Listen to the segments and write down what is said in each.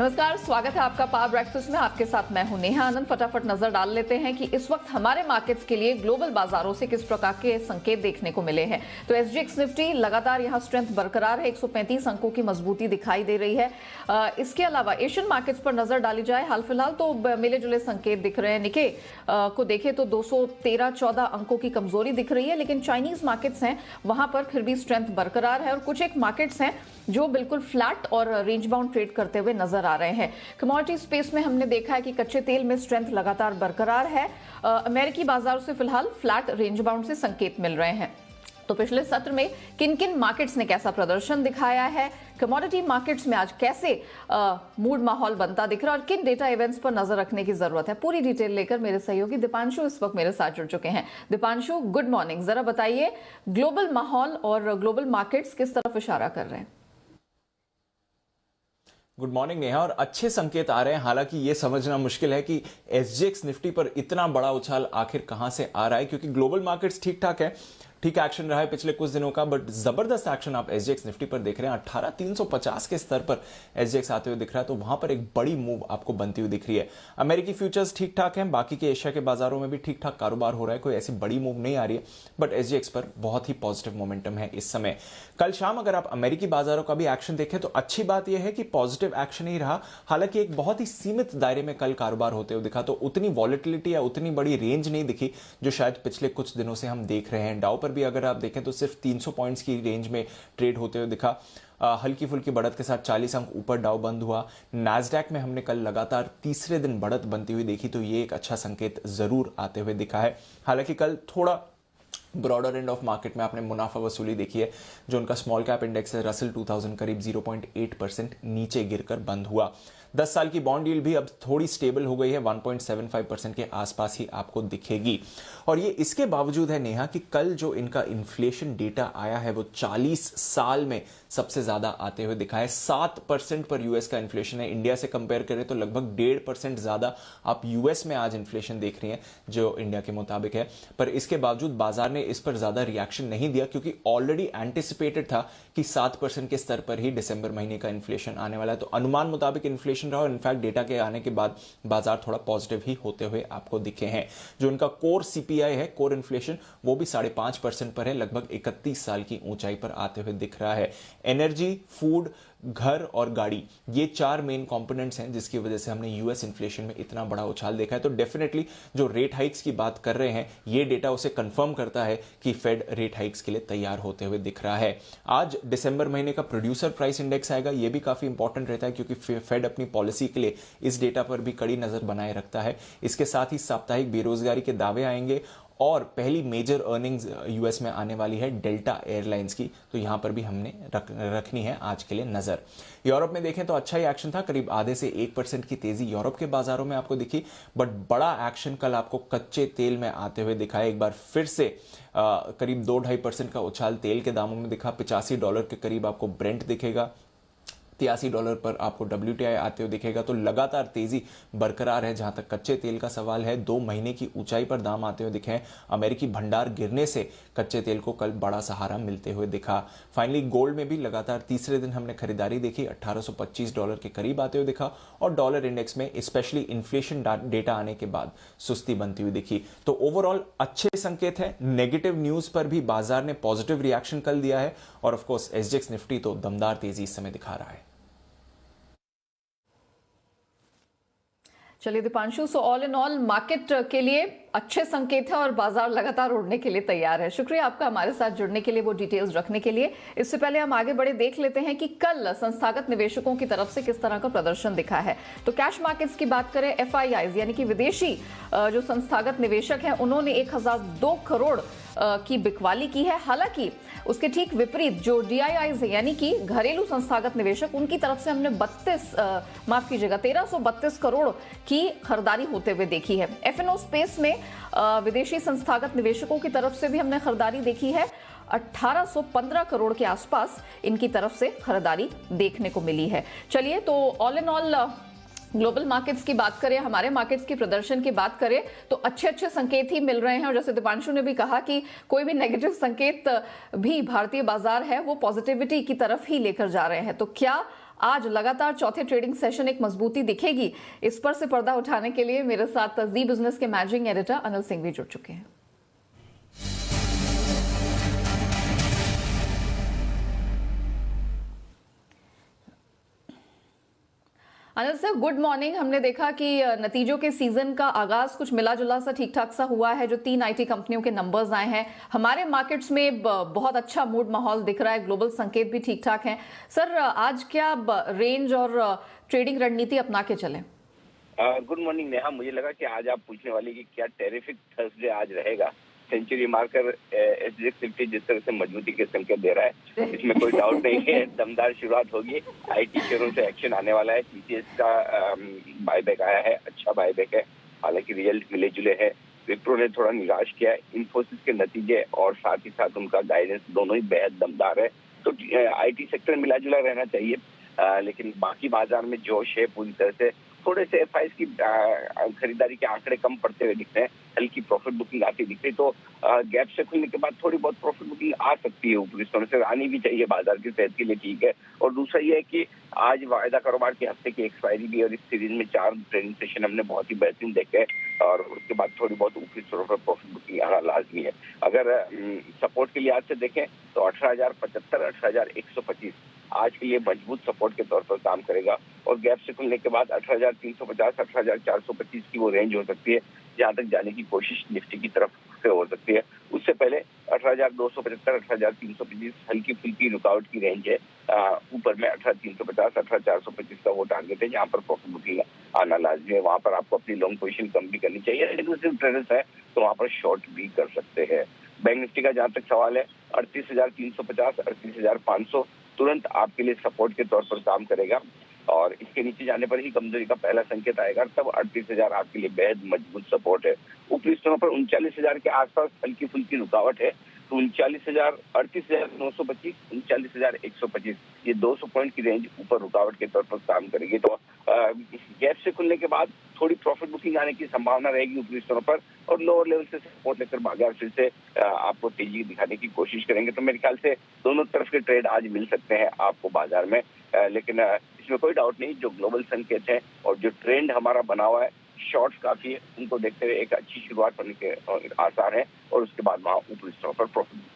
नमस्कार, स्वागत है आपका पावर ब्रेकफास्ट में। आपके साथ मैं हूं नेहा आनंद। फटाफट नजर डाल लेते हैं कि इस वक्त हमारे मार्केट्स के लिए ग्लोबल बाजारों से किस प्रकार के संकेत देखने को मिले हैं। तो एसजीएक्स निफ्टी लगातार यहां स्ट्रेंथ बरकरार है, 135 अंकों की मजबूती दिखाई दे रही है। इसके अलावा एशियन मार्केट्स पर नजर डाली जाए, हाल फिलहाल तो मिले जुले संकेत दिख रहे हैं। निके को देखें तो 213-14 अंकों की कमजोरी दिख रही है, लेकिन चाइनीज मार्केट्स हैं वहां पर फिर भी स्ट्रेंथ बरकरार है और कुछ एक मार्केट्स हैं जो बिल्कुल फ्लैट और रेंज बाउंड ट्रेड करते हुए नजर आ रहे हैं। कमोडिटी स्पेस में हमने देखा है कि कच्चे तेल में स्ट्रेंथ लगातार बरकरार है। अमेरिकी बाजारों से फिलहाल फ्लैट रेंज बाउंड से संकेत मिल रहे हैं। तो पिछले सत्र में किन किन मार्केट्स ने कैसा प्रदर्शन दिखाया है, कमोडिटी मार्केट्स में आज कैसे मूड माहौल बनता दिख रहा है और किन डेटा इवेंट्स पर नजर रखने की जरूरत है, पूरी डिटेल लेकर मेरे सहयोगी दीपांशु इस वक्त मेरे साथ जुड़ चुके हैं। Deepanshu, good morning. जरा बताइए, ग्लोबल माहौल और ग्लोबल मार्केट्स किस तरफ इशारा कर रहे हैं? Good morning Neha. और अच्छे संकेत आ रहे हैं, हालांकि ये समझना मुश्किल है कि एसजीएक्स निफ्टी पर इतना बड़ा उछाल आखिर कहां से आ रहा है, क्योंकि ग्लोबल मार्केट्स ठीक ठाक है, ठीक एक्शन रहा है पिछले कुछ दिनों का, बट जबरदस्त एक्शन आप एसजीएक्स निफ्टी पर देख रहे हैं। 18,350 के स्तर पर एसजीएक्स आते हुए दिख रहा है, तो वहां पर एक बड़ी मूव आपको बनती हुई दिख रही है। अमेरिकी फ्यूचर्स ठीक ठाक हैं, बाकी के एशिया के बाजारों में भी ठीक ठाक कारोबार हो रहा है, कोई ऐसी बड़ी मूव नहीं आ रही है, बट एसजीएक्स पर बहुत ही पॉजिटिव मोमेंटम है इस समय। कल शाम अगर आप अमेरिकी बाजारों का भी एक्शन देखें तो अच्छी बात यह है कि पॉजिटिव एक्शन ही रहा, हालांकि एक बहुत ही सीमित दायरे में कल कारोबार होते हुए दिखा, तो उतनी वॉलेटिलिटी या उतनी बड़ी रेंज नहीं दिखी जो शायद पिछले कुछ दिनों से हम देख रहे हैं। डाउ पर भी अगर आप देखें तो सिर्फ 300 पॉइंट्स की रेंज में ट्रेड होते हुए दिखा। हल्की फुल्की बढ़त के साथ 40 अंक ऊपर डाउ बंद हुआ। नैस्डैक में हमने कल लगातार तीसरे दिन बढ़त बनती हुई देखी, तो ये एक अच्छा संकेत जरूर आते हुए दिखा है। हालांकि कल थोड़ा ब्रॉडर एंड ऑफ मार्केट में आपने मुनाफा वसूली देखी है। जो उनका स्मॉल कैप इंडेक्स है रसल 2000 करीब 0.8% नीचे गिरकर बंद हुआ। 10 साल की बॉन्ड यील्ड भी अब थोड़ी स्टेबल हो गई है, 1.75% के आसपास ही आपको दिखेगी। और ये इसके बावजूद है नेहा कि कल जो इनका इन्फ्लेशन डेटा आया है वो 40 साल में सबसे ज्यादा आते हुए दिखा है। 7% पर यूएस का इन्फ्लेशन है। इंडिया से कंपेयर करें तो लगभग 1.5% ज्यादा आप यूएस में आज इन्फ्लेशन देख रही हैं जो इंडिया के मुताबिक है। पर इसके बावजूद बाजार ने इस पर ज्यादा रिएक्शन नहीं दिया, क्योंकि ऑलरेडी एंटिसिपेटेड था कि 7% के स्तर पर ही दिसंबर महीने का इन्फ्लेशन आने वाला है। तो अनुमान मुताबिक इन्फ्लेशन रहा और इनफैक्ट डेटा के आने के बाद बाजार थोड़ा पॉजिटिव ही होते हुए आपको दिखे हैं। जो इनका कोर सीपीआई है, कोर इन्फ्लेशन, वो भी 5.5% पर है, लगभग 31 साल की ऊंचाई पर आते हुए दिख रहा है। एनर्जी, फूड, घर और गाड़ी, ये 4 मेन कंपोनेंट्स हैं जिसकी वजह से हमने यूएस इन्फ्लेशन में इतना बड़ा उछाल देखा है। तो डेफिनेटली जो रेट हाइक्स की बात कर रहे हैं, ये डेटा उसे कंफर्म करता है कि फेड रेट हाइक्स के लिए तैयार होते हुए दिख रहा है। आज दिसंबर महीने का प्रोड्यूसर प्राइस इंडेक्स आएगा, ये भी काफी इंपॉर्टेंट रहता है, क्योंकि फेड अपनी पॉलिसी के लिए इस डेटा पर भी कड़ी नजर बनाए रखता है। इसके साथ ही साप्ताहिक बेरोजगारी के दावे आएंगे और पहली मेजर अर्निंग्स यूएस में आने वाली है डेल्टा एयरलाइंस की, तो यहां पर भी हमने रखनी है आज के लिए नजर। यूरोप में देखें तो अच्छा ही एक्शन था, करीब आधे से 1% की तेजी यूरोप के बाजारों में आपको दिखी, बट बड़ा एक्शन कल आपको कच्चे तेल में आते हुए दिखा है। एक बार फिर से करीब 2-2.5% का उछाल तेल के दामों में दिखा। $85 के करीब आपको ब्रेंट दिखेगा, $83 पर आपको WTI आते हुए दिखेगा। तो लगातार तेजी बरकरार है। जहां तक कच्चे तेल का सवाल है, 2 महीने की ऊंचाई पर दाम आते हुए दिखे हैं। अमेरिकी भंडार गिरने से कच्चे तेल को कल बड़ा सहारा मिलते हुए दिखा। फाइनली गोल्ड में भी लगातार तीसरे दिन हमने खरीदारी देखी, $1825 के करीब आते हुए दिखा। और डॉलर इंडेक्स में स्पेशली इन्फ्लेशन डेटा आने के बाद सुस्ती बनती हुई दिखी। तो ओवरऑल अच्छे संकेत है। नेगेटिव न्यूज पर भी बाजार ने पॉजिटिव रिएक्शन कल दिया है, और ऑफकोर्स एसजीएक्स निफ्टी तो दमदार तेजी इस समय दिखा रहा है। चलिए Deepanshu, so all in all market के लिए अच्छे संकेत है और बाजार लगातार उड़ने के लिए तैयार है। शुक्रिया आपका हमारे साथ जुड़ने के लिए, वो डिटेल्स रखने के लिए। इससे पहले हम आगे बढ़े, देख लेते हैं कि कल संस्थागत निवेशकों की तरफ से किस तरह का प्रदर्शन दिखा है। तो कैश मार्केट्स की बात करें, एफआईआईज यानी कि विदेशी जो संस्थागत निवेशक हैं, उन्होंने 1002 करोड़ की बिकवाली की है। हालांकि उसके ठीक विपरीत जो डीआईआईज यानी कि घरेलू संस्थागत निवेशक, उनकी तरफ से हमने 1332 करोड़ की खरीदारी होते हुए देखी है। एफएनओ स्पेस में विदेशी संस्थागत निवेशकों की तरफ से भी हमने खरीदारी देखी है। 1815 करोड़ के आसपास इनकी तरफ से खरीदारी देखने को मिली है। चलिए, तो all in all global markets की बात करें, हमारे मार्केट्स की प्रदर्शन की बात करें, तो अच्छे अच्छे संकेत ही मिल रहे हैं। और जैसे दीपांशु ने भी कहा कि कोई भी नेगेटिव संकेत भी भारतीय बाजार है वो पॉजिटिविटी की तरफ ही लेकर जा रहे हैं। तो क्या आज लगातार चौथे ट्रेडिंग सेशन एक मजबूती दिखेगी, इस पर से पर्दा उठाने के लिए मेरे साथ जी बिजनेस के मैनेजिंग एडिटर अनिल सिंह भी जुड़ चुके हैं। Anil sir, good morning. हमने देखा कि नतीजों के सीजन का आगाज कुछ मिला जुला सा ठीक ठाक सा हुआ है। जो 3 आईटी कंपनियों के नंबर्स आए हैं, हमारे मार्केट्स में बहुत अच्छा मूड माहौल दिख रहा है, ग्लोबल संकेत भी ठीक ठाक हैं। सर, आज क्या रेंज और ट्रेडिंग रणनीति अपना के चलें? Good morning Neha. मुझे लगा कि आज आप पूछने वाली कि क्या टेरिफिक थर्सडे आज रहेगा। सेंचुरी मार्कर एसजीएक्स निफ्टी जिस तरह से मजबूती के संकेत दे रहा है, इसमें कोई डाउट नहीं है। दमदार शुरुआत होगी, आईटी शेयरों से एक्शन आने वाला है। टीसीएस का बायबैक आया है, अच्छा बायबैक है, हालांकि रिजल्ट मिले जुले हैं। विप्रो ने थोड़ा निराश किया है। इन्फोसिस के नतीजे और साथ ही साथ उनका गाइडेंस दोनों ही बेहद दमदार है। तो आईटी सेक्टर मिला जुला रहना चाहिए, लेकिन बाकी बाजार में जोश है पूरी तरह से। थोड़े से एफआईएस की खरीदारी के आंकड़े कम पड़ते हुए दिख रहे हैं, हल्की प्रॉफिट बुकिंग आती दिख रही। तो गैप से खुलने के बाद थोड़ी बहुत प्रॉफिट बुकिंग आ सकती है, ऊपरी स्तर से आनी भी चाहिए, बाजार की सेहत के लिए ठीक है। और दूसरा ये है कि आज वायदा कारोबार के हफ्ते की एक्सपायरी भी, और इस सीरीज में 4 ट्रेडिंग सेशन हमने बहुत ही बेहतरीन देखे, और उसके बाद थोड़ी बहुत ऊपरी स्तरों पर प्रॉफिट बुकिंग आना लाजमी है। अगर सपोर्ट के लिहाज से देखें तो 18,075, 18,125 आज के लिए मजबूत सपोर्ट के तौर पर काम करेगा, और गैप से खुलने के बाद 18,350, 18,425 की वो रेंज हो सकती है, जहां तक जाने की कोशिश निफ्टी की तरफ से हो सकती है। उससे पहले 18,275, 18,325 हल्की फुल्की रुकावट की रेंज है। ऊपर में 18,350, 18,425 का वो टारगेट है, जहां पर प्रॉफिट बुकिंग आना लाजमी है। वहां पर आपको अपनी लॉन्ग पोजीशन कम भी करनी चाहिए, लेकिन सिर्फ ट्रेडर्स है तो वहां पर शॉर्ट भी कर सकते हैं। बैंक निफ्टी का जहां तक सवाल है, 38,350, 38,500 तुरंत आपके लिए सपोर्ट के तौर पर काम करेगा, और इसके नीचे जाने पर ही कमजोरी का पहला संकेत आएगा। तब 38,000 आपके लिए बेहद मजबूत सपोर्ट है। ऊपरी स्तरों पर 39,000 के आसपास हल्की फुल्की रुकावट है, तो 39,000, 38,925, 39,125 ये 200 पॉइंट की रेंज ऊपर रुकावट के तौर पर काम करेगी। तो गैप से खुलने के बाद थोड़ी प्रॉफिट बुकिंग आने की संभावना रहेगी ऊपरी स्तरों पर, और लोअर लेवल से सपोर्ट लेकर बाजार फिर से आपको तेजी दिखाने की कोशिश करेंगे। तो मेरे ख्याल से दोनों तरफ के ट्रेड आज मिल सकते हैं आपको बाजार में, लेकिन इसमें कोई डाउट नहीं, जो ग्लोबल संकेत है और जो ट्रेंड हमारा बना हुआ है, शॉर्ट्स काफी है, उनको देखते हुए एक अच्छी शुरुआत होने के आसार है, और उसके बाद वहां ऊपरी स्तरों पर profit.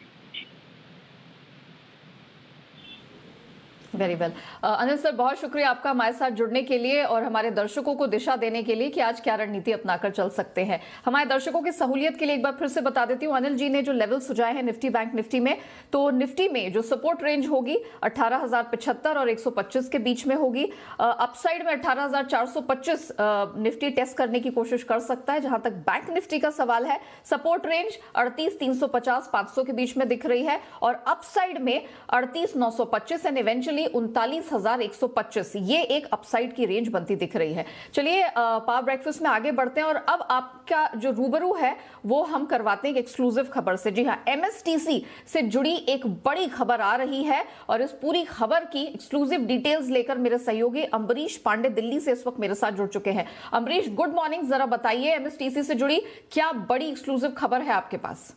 Very well. Anil sir, बहुत शुक्रिया आपका हमारे साथ जुड़ने के लिए और हमारे दर्शकों को दिशा देने के लिए कि आज क्या रणनीति अपनाकर चल सकते हैं। हमारे दर्शकों की सहूलियत के लिए एक बार फिर से बता देती हूं, अनिल जी ने जो लेवल सुझाए हैं निफ्टी बैंक निफ्टी में, तो निफ्टी में जो सपोर्ट रेंज होगी 18,075 और 125 के बीच में होगी। अपसाइड में 18,425 निफ्टी टेस्ट करने की कोशिश कर सकता है। जहां तक बैंक निफ्टी का सवाल है, सपोर्ट रेंज 38,350, 500 के बीच में दिख रही है, और अपसाइड में 38,925 एंड इवेंचुअली 39,125 ये एक अपसाइड की रेंज बनती दिख रही है। चलिए पावर ब्रेकफास्ट में आगे बढ़ते हैं, और अब आपका जो रूबरू है वो हम करवाते हैं एक एक्सक्लूसिव खबर से। जी हां, एमएसटीसी से जुड़ी एक बड़ी खबर आ रही है, और इस पूरी खबर की एक्सक्लूसिव डिटेल्स लेकर मेरे सहयोगी अम्बरीश पांडे दिल्ली से इस वक्त मेरे साथ जुड़ चुके हैं। Ambarish, good morning. जरा बताइए, एमएसटीसी से जुड़ी क्या बड़ी एक्सक्लूसिव खबर है आपके पास?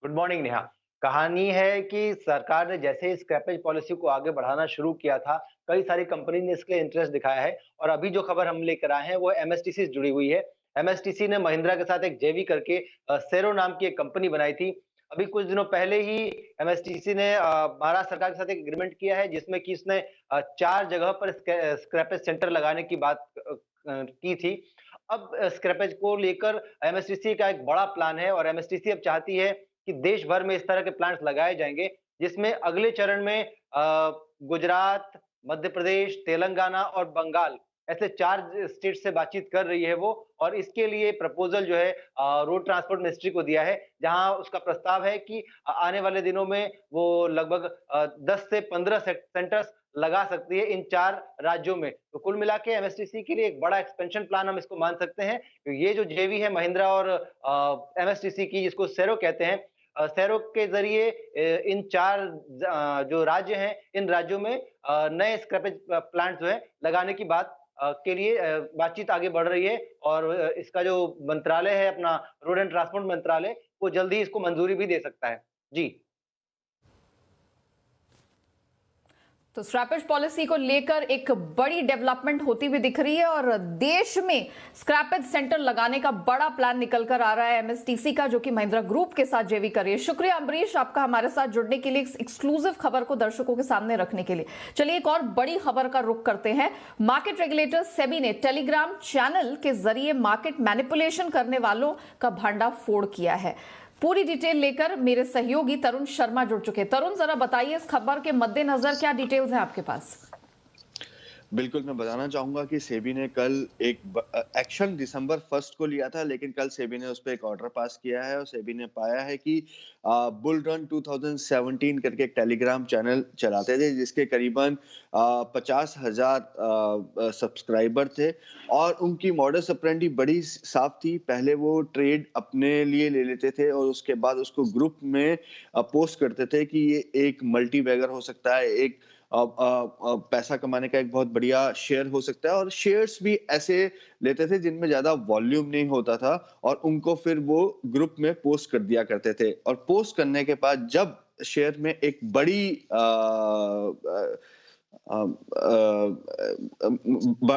Good morning Neha. कहानी है कि सरकार ने जैसे ही स्क्रैपेज पॉलिसी को आगे बढ़ाना शुरू किया था, कई सारी कंपनी ने इसके इंटरेस्ट दिखाया है, और अभी जो खबर हम लेकर आए हैं वो एमएसटीसी से जुड़ी हुई है। एमएसटीसी ने महिंद्रा के साथ एक जेवी करके सेरो नाम की एक कंपनी बनाई थी। अभी कुछ दिनों पहले ही एमएसटीसी ने महाराष्ट्र सरकार के साथ एक एग्रीमेंट किया है, जिसमें कि इसने 4 जगह पर स्क्रैपेज सेंटर लगाने की बात की थी। अब स्क्रैपेज को लेकर एमएसटीसी का एक बड़ा प्लान है, और एमएसटीसी अब चाहती है कि देश भर में इस तरह के प्लांट्स लगाए जाएंगे, जिसमें अगले चरण में गुजरात, मध्य प्रदेश, तेलंगाना और बंगाल ऐसे 4 स्टेट से बातचीत कर रही है वो, और इसके लिए प्रपोजल जो है रोड ट्रांसपोर्ट मिनिस्ट्री को दिया है, जहां उसका प्रस्ताव है कि आने वाले दिनों में वो लगभग 10 से 15 सेंटर्स लगा सकती है इन 4 राज्यों में। तो कुल मिला के एमएसटीसी के लिए एक बड़ा एक्सपेंशन प्लान हम इसको मान सकते हैं। ये जो जेवी है महिंद्रा और एमएसटीसी की, जिसको सेरो कहते हैं, सेरो के जरिए इन 4 जो राज्य हैं, इन राज्यों में नए स्क्रैपेज प्लांट जो है लगाने की बात के लिए बातचीत आगे बढ़ रही है, और इसका जो मंत्रालय है अपना रोड एंड ट्रांसपोर्ट मंत्रालय, वो जल्दी ही इसको मंजूरी भी दे सकता है। जी। तो स्क्रैपेज पॉलिसी को लेकर एक बड़ी डेवलपमेंट होती हुई दिख रही है और देश में स्क्रैपेज सेंटर लगाने का बड़ा प्लान निकल कर आ रहा है एमएसटीसी का, जो कि महिंद्रा ग्रुप के साथ जेवी कर रही है। शुक्रिया अम्बरीश आपका हमारे साथ जुड़ने के लिए, एक्सक्लूसिव खबर को दर्शकों के सामने रखने के लिए। चलिए एक और बड़ी खबर का रुख करते हैं। मार्केट रेगुलेटर सेबी ने टेलीग्राम चैनल के जरिए मार्केट मैनिपुलेशन करने वालों का भांडाफोड़ किया है। पूरी डिटेल लेकर मेरे सहयोगी तरुण शर्मा जुड़ चुके हैं। तरुण, जरा बताइए इस खबर के मद्देनजर क्या डिटेल्स हैं आपके पास? बिल्कुल, मैं बताना चाहूंगा कि सेबी ने कल एक एक्शन दिसंबर 1 को लिया था, लेकिन कल सेबी ने उस पर एक ऑर्डर पास किया है और सेबी ने पाया है कि बुल रन 2017 करके एक टेलीग्राम चैनल चलाते थे जिसके करीबन 50,000 सब्सक्राइबर थे और उनकी मॉडस ऑपरेंडी बड़ी साफ थी। पहले वो ट्रेड अपने लिए ले लेते थे और उसके बाद उसको ग्रुप में पोस्ट करते थे कि ये एक मल्टी बैगर हो सकता है, एक पैसा कमाने का एक बहुत बढ़िया शेयर हो सकता है, और शेयर्स भी ऐसे लेते थे जिनमें ज्यादा वॉल्यूम नहीं होता था और उनको फिर वो ग्रुप में पोस्ट कर दिया करते थे। और पोस्ट करने के बाद जब शेयर में एक बड़ी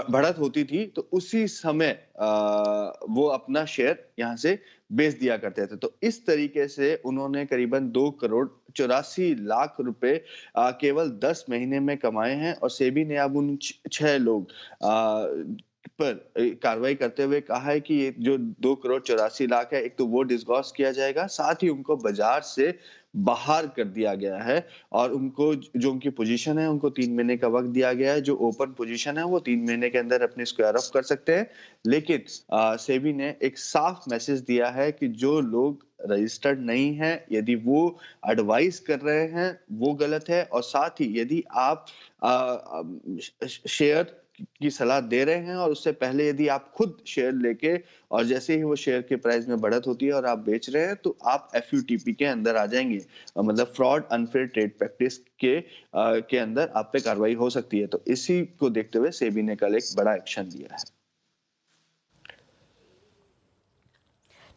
बढ़त होती थी तो उसी समय वो अपना शेयर यहाँ से बेच दिया करते थे। तो इस तरीके से उन्होंने करीबन 2,84,00,000 रुपए केवल 10 महीने में कमाए हैं और सेबी ने अब उन 6 लोग पर कार्रवाई करते हुए कहा है कि ये जो 2,84,00,000 है, एक तो वो डिस्गॉस किया जाएगा, साथ ही उनको बाजार से बाहर कर दिया गया है और उनको जो उनकी पोजीशन है उनको 3 महीने का वक्त दिया गया है। जो ओपन पोजीशन है वो 3 महीने के अंदर अपने स्क्वायर ऑफ कर सकते हैं, लेकिन सेबी ने एक साफ मैसेज दिया है कि जो लोग रजिस्टर्ड नहीं है, यदि वो एडवाइस कर रहे हैं वो गलत है, और साथ ही यदि आप शेयर की सलाह दे रहे हैं और उससे पहले यदि आप खुद शेयर लेके और जैसे ही वो शेयर के प्राइस में बढ़त होती है और आप बेच रहे हैं तो आप FUTP के अंदर आ जाएंगे, मतलब फ्रॉड अनफेयर ट्रेड प्रैक्टिस के अंदर आप पे कार्रवाई हो सकती है। तो इसी को देखते हुए सेबी ने कल एक बड़ा एक्शन लिया है।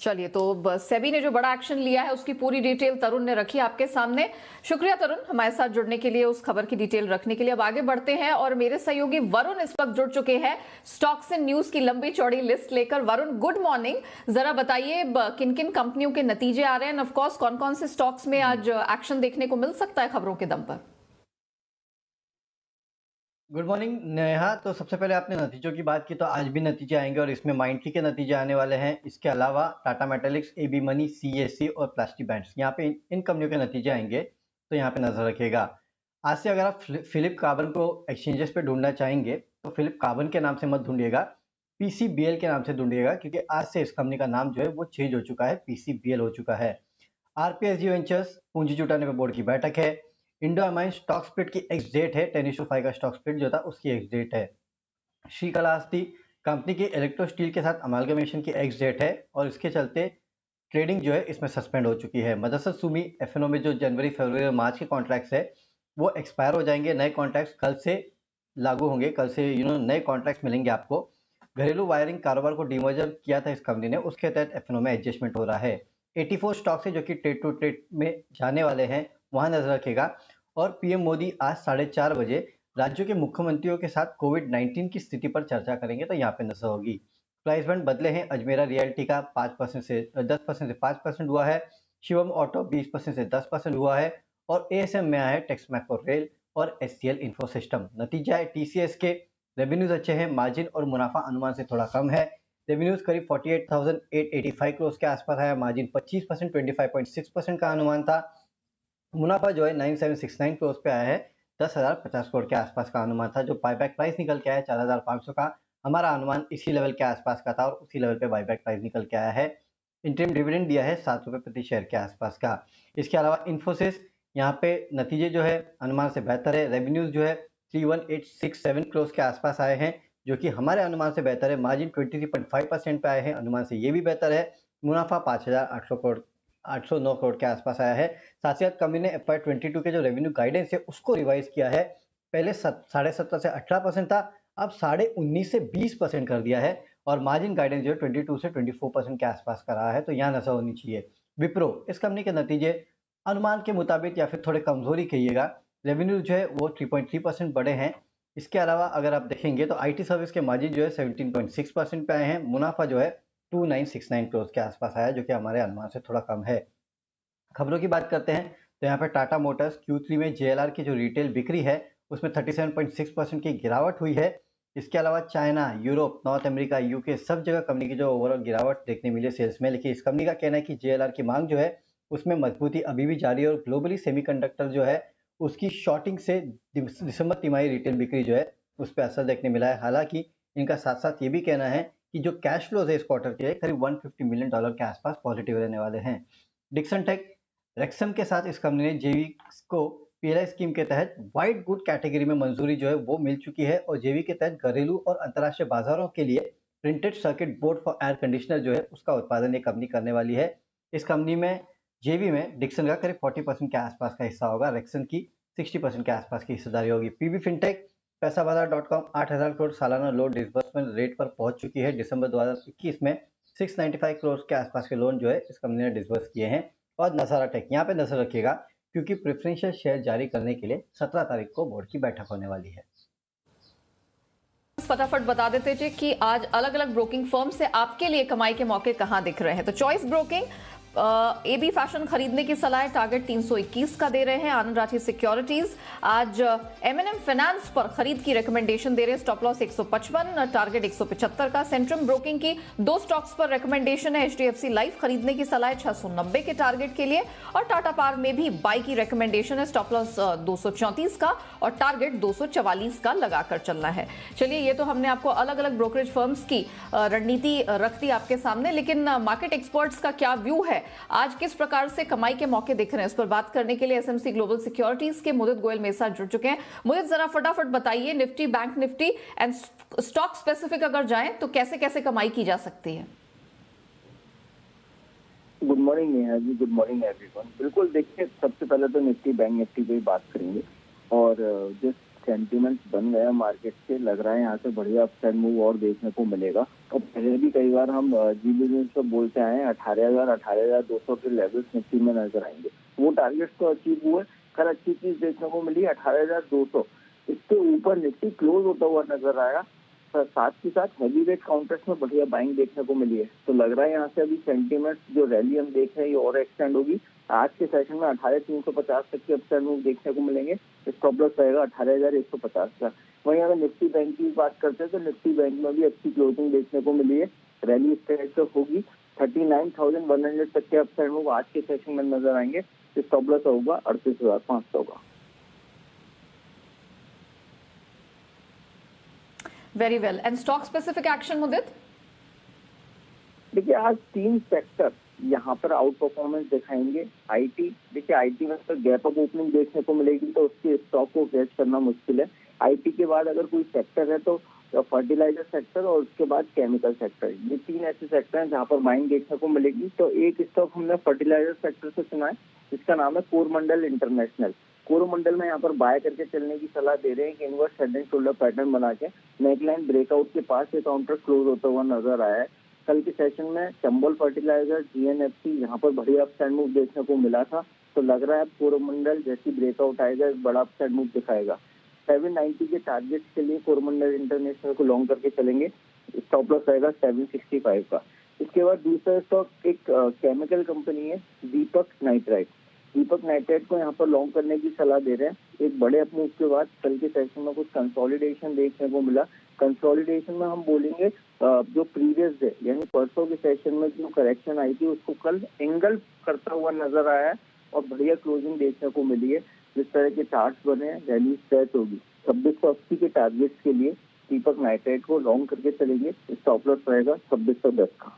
चलिए, तो सेबी ने जो बड़ा एक्शन लिया है उसकी पूरी डिटेल तरुण ने रखी आपके सामने। शुक्रिया तरुण हमारे साथ जुड़ने के लिए, उस खबर की डिटेल रखने के लिए। अब आगे बढ़ते हैं और मेरे सहयोगी वरुण इस वक्त जुड़ चुके हैं स्टॉक्स एंड न्यूज की लंबी चौड़ी लिस्ट लेकर। Varun, good morning. जरा बताइए किन किन कंपनियों के नतीजे आ रहे हैं, ऑफ कोर्स कौन कौन से स्टॉक्स में आज एक्शन देखने को मिल सकता है खबरों के दम पर? Good morning Neha. तो सबसे पहले आपने नतीजों की बात की, तो आज भी नतीजे आएंगे और इसमें माइंडट्री के नतीजे आने वाले हैं। इसके अलावा Tata Metaliks, AB money, CSC और प्लास्टिक बैंड्स, यहाँ पे इन कंपनियों के नतीजे आएंगे, तो यहाँ पे नजर रखिएगा। आज से अगर आप फिलिप कार्बन को एक्सचेंजेस पे ढूंढना चाहेंगे तो फिलिप कार्बन के नाम से मत ढूंढिएगा, PCBL के नाम से ढूंढिएगा, क्योंकि आज से इस कंपनी का नाम जो है वो चेंज हो चुका है, PCBL हो चुका है। RPSG वेंचर्स पूंजी जुटाने पर बोर्ड की बैठक है। इंडो अमाइन स्टॉक स्प्लिट की एक्स डेट है, 10:5 का स्टॉक स्प्लिट जो था उसकी एक्स डेट है। श्रीकालाहस्ती कंपनी की इलेक्ट्रो स्टील के साथ अमालगमेशन की एक्स डेट है और इसके चलते ट्रेडिंग जो है इसमें सस्पेंड हो चुकी है। मदरसा सुमी FNO में जो जनवरी, फरवरी और मार्च के कॉन्ट्रैक्ट्स है वो एक्सपायर हो जाएंगे, नए कॉन्ट्रैक्ट्स कल से लागू होंगे, कल से नए कॉन्ट्रैक्ट्स मिलेंगे आपको। घरेलू वायरिंग कारोबार को डिमर्जर किया था इस कंपनी ने, उसके तहत FNO में एडजस्टमेंट हो रहा है। 84 स्टॉक्स है जो कि ट्रेड टू ट्रेड में जाने वाले हैं, वहां नजर रखेगा। और PM मोदी आज 4:30 बजे राज्यों के मुख्यमंत्रियों के साथ कोविड-19 की स्थिति पर चर्चा करेंगे, तो यहाँ पे नजर होगी। प्राइस बैंड बदले हैं, अजमेरा रियल्टी का 10% से 5% हुआ है, शिवम ऑटो 20% से 10% हुआ है और ASM में आया है टेक्स मैको रेल और SCL इंफो सिस्टम। नतीजा है TCS के रेवेन्यूज अच्छे हैं, मार्जिन और मुनाफा अनुमान से थोड़ा कम है। रेवेन्यूज करीब 48,885 करोड़ के आसपास आया, मार्जिन 25%, 25.6% का अनुमान था। मुनाफा जो है 9769 करोड़ पे आया है, 10,050 करोड़ के आसपास का अनुमान था। जो बायबैक प्राइस निकल के आया 4,500 का, हमारा अनुमान इसी लेवल के आसपास का था और उसी लेवल पे बायबैक प्राइस निकल के आया है। इंटरिम डिविडेंड दिया है 7 रुपये प्रति शेयर के आसपास का। इसके अलावा इन्फोसिस, यहाँ पे नतीजे जो है अनुमान से बेहतर है। रेवेन्यूज जो है 31,867 करोड़ के आसपास आए हैं, जो कि हमारे अनुमान से बेहतर है। मार्जिन 23.5% पे आए हैं, अनुमान से ये भी बेहतर है। मुनाफा 809 करोड़ के आसपास आया है। साथ ही साथ कंपनी ने FY22 के जो रेवेन्यू गाइडेंस है उसको रिवाइज किया है। पहले 17.5 से 18% था, अब 19.5 से 20% कर दिया है और मार्जिन गाइडेंस जो है 22 से 24% के आसपास का रहा है, तो यहाँ नजर होनी चाहिए। विप्रो, इस कंपनी के नतीजे अनुमान के मुताबिक या फिर थोड़े कमजोरी कहिएगा, रेवेन्यू जो है वो 3.3% बढ़े हैं। इसके अलावा अगर आप देखेंगे तो आईटी सर्विस के मार्जिन जो है 17.6% पे आए हैं। मुनाफा जो है 2969 करोड़ के आसपास आया, जो कि हमारे अनुमान से थोड़ा कम है। खबरों की बात करते हैं तो यहाँ पे टाटा मोटर्स Q3 में JLR की जो रिटेल बिक्री है उसमें 37.6% की गिरावट हुई है। इसके अलावा China, Europe, north America, UK सब जगह कंपनी की जो ओवरऑल गिरावट देखने मिली सेल्स में। लेकिन इस कंपनी का कहना है कि JLR की मांग जो है उसमें मजबूती अभी भी जारी है और ग्लोबली सेमीकंडक्टर जो है उसकी शॉर्टिंग से दिसंबर तिमाही रिटेल बिक्री जो है उस पर असर देखने मिला है। हालांकि इनका साथ साथ ये भी कहना है कि जो कैश फ्लोज है इस क्वार्टर के करीब $150 मिलियन के आसपास पॉजिटिव रहने वाले हैं। डिक्सन टेक रेक्सम के साथ इस कंपनी ने जेवी को PLI स्कीम के तहत व्हाइट गुड कैटेगरी में मंजूरी जो है वो मिल चुकी है और जेवी के तहत घरेलू और अंतर्राष्ट्रीय बाजारों के लिए printed circuit board for air conditioner जो है उसका उत्पादन ये कंपनी करने वाली है। इस कंपनी में जेवी में डिक्सन का करीब 40% के आसपास का हिस्सा होगा, रेक्सन की 60% के आसपास की हिस्सेदारी होगी। पीबी फिनटेक पैसाबाजार.com 8,000 करोड़ सालाना लोन डिसबर्समेंट रेट पर पहुंच चुकी है। दिसंबर 2021 में 695 करोड़ के आसपास के लोन जो है इस कंपनी ने डिसबर्स किए हैं। और नजारा टेक, यहाँ पे नजर रखिएगा क्योंकि प्रेफरेंशियल शेयर जारी करने के लिए 17 तारीख को बोर्ड की बैठक होने वाली है। फटाफट बता देते थे कि आज अलग अलग ब्रोकिंग फर्म से आपके लिए कमाई के मौके कहां दिख रहे हैं। तो चॉइस ब्रोकिंग AB फैशन खरीदने की सलाह टारगेट 321 का दे रहे हैं। आनंद राठी सिक्योरिटीज आज M&M फाइनेंस पर खरीद की रिकमेंडेशन दे रहे हैं, स्टॉप लॉस 155, टारगेट 175 का। सेंट्रम ब्रोकिंग की 2 स्टॉक्स पर रिकमेंडेशन है। HDFC लाइफ खरीदने की सलाह है 690 के टारगेट के लिए और टाटा पावर में भी बाई की रिकमेंडेशन है, स्टॉप लॉस 234 का और टारगेट 244 का लगाकर चलना है। चलिए, ये तो हमने आपको अलग अलग ब्रोकरेज फर्म्स की रणनीति रख दी आपके सामने, लेकिन मार्केट एक्सपर्ट्स का क्या व्यू है, आज किस प्रकार से कमाई के मौके दिख रहे हैं, इस पर बात करने के लिए SMC ग्लोबल सिक्योरिटीज के मुदित गोयल मेरे साथ जुड़ चुके हैं। मुदित, जरा फटाफट बताइए, Nifty, bank Nifty and stock specific अगर जाएं तो कैसे कैसे कमाई की जा सकती है? Good morning Neha ji, good morning everyone. बिल्कुल, देखिए सबसे पहले तो निफ्टी बैंक निफ्टी पे बात करेंगे और जिस सेंटीमेंट बन गया मार्केट से, लग रहा है यहाँ से बढ़िया अपसाइड मूव और देखने को मिलेगा। और पहले भी कई बार हम जी बिजनेस को बोलते आए 18,000 18,200 के लेवल्स निफ्टी में नजर आएंगे। वो टारगेट्स तो अचीव हुए, खैर अच्छी चीज देखने को मिली 18,200। इसके ऊपर निफ्टी क्लोज होता हुआ नजर आया। साथ ही साथ हैवी वेट काउंटर्स में बढ़िया बाइंग देखने को मिली है। तो लग रहा है यहाँ से अभी सेंटीमेंट जो रैली हम देख रहे हैं ये और एक्सटेंड होगी। आज के सेशन में 18,350 तक के अपसाइड मूव देखने को मिलेंगे। स्टॉप लॉस रहेगा 18,150 का। वहीं अगर निफ्टी बैंक की बात करते हैं तो निफ्टी बैंक में भी अच्छी क्लोजिंग देखने को मिली है। रैली स्ट्रेच होगी 39,100 तक के अपसाइड मूव आज के सेशन में नजर आएंगे। स्टॉप लॉस होगा 38,500 का। Very well, and stock specific action Mudit? देखिए, आज 3 सेक्टर यहाँ पर आउट परफॉर्मेंस दिखाएंगे। आईटी, देखिए आईटी में तो गैप अप ओपनिंग देखने को मिलेगी तो उसके स्टॉक को कैच करना मुश्किल है। आईटी के बाद अगर कोई सेक्टर है तो फर्टिलाइजर सेक्टर और उसके बाद केमिकल सेक्टर, ये 3 ऐसे सेक्टर हैं जहाँ पर बाइंग देखने को मिलेगी। तो एक स्टॉक हमने फर्टिलाइजर सेक्टर से चुना है, जिसका नाम है कोरमंडल इंटरनेशनल। कोरोमंडल में यहाँ पर बाय करके चलने की सलाह दे रहे हैं कि inverse head and shoulder pattern बना के नेकलाइन ब्रेकआउट के पास ये काउंटर क्लोज होता हुआ नजर आया है। कल के सेशन में चंबल फर्टिलाइजर, GNFC यहाँ पर बढ़िया अपसाइड मूव देखने को मिला था। तो लग रहा है कोरोमंडल जैसी ब्रेकआउट आएगा एक बड़ा अपसाइड मूव दिखाएगा। 790 के टारगेट के लिए कोरोमंडल इंटरनेशनल को लॉन्ग करके चलेंगे। स्टॉप लॉस रहेगा 765 का। इसके बाद दूसरा स्टॉक एक केमिकल कंपनी है दीपक नाइट्राइट। दीपक नाइट्राइट को यहाँ पर लॉन्ग करने की सलाह दे रहे हैं। एक बड़े अपमूव के बाद कल के सेशन में कुछ कंसोलिडेशन देखने को मिला। कंसोलिडेशन में हम बोलेंगे जो प्रीवियस डे यानी परसों के सेशन में जो करेक्शन आई थी उसको कल एंगल करता हुआ नजर आया है और बढ़िया क्लोजिंग देखने को मिली है। जिस तरह के चार्ट्स बने हैं रैली स्ट्रेच होगी। 2680 के टारगेट्स के लिए दीपक नाइट्राइट को लॉन्ग करके चलेंगे। स्टॉप लॉस रहेगा 2610 का।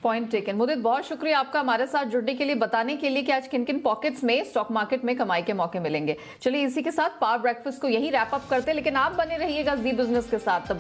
Point taken. मुदित, बहुत शुक्रिया आपका हमारे साथ जुड़ने के लिए, बताने के लिए कि आज किन किन पॉकेट्स में स्टॉक मार्केट में कमाई के मौके मिलेंगे। चलिए, इसी के साथ पावर ब्रेकफास्ट को यही रैप अप करते हैं, लेकिन आप बने रहिएगा जी बिजनेस के साथ।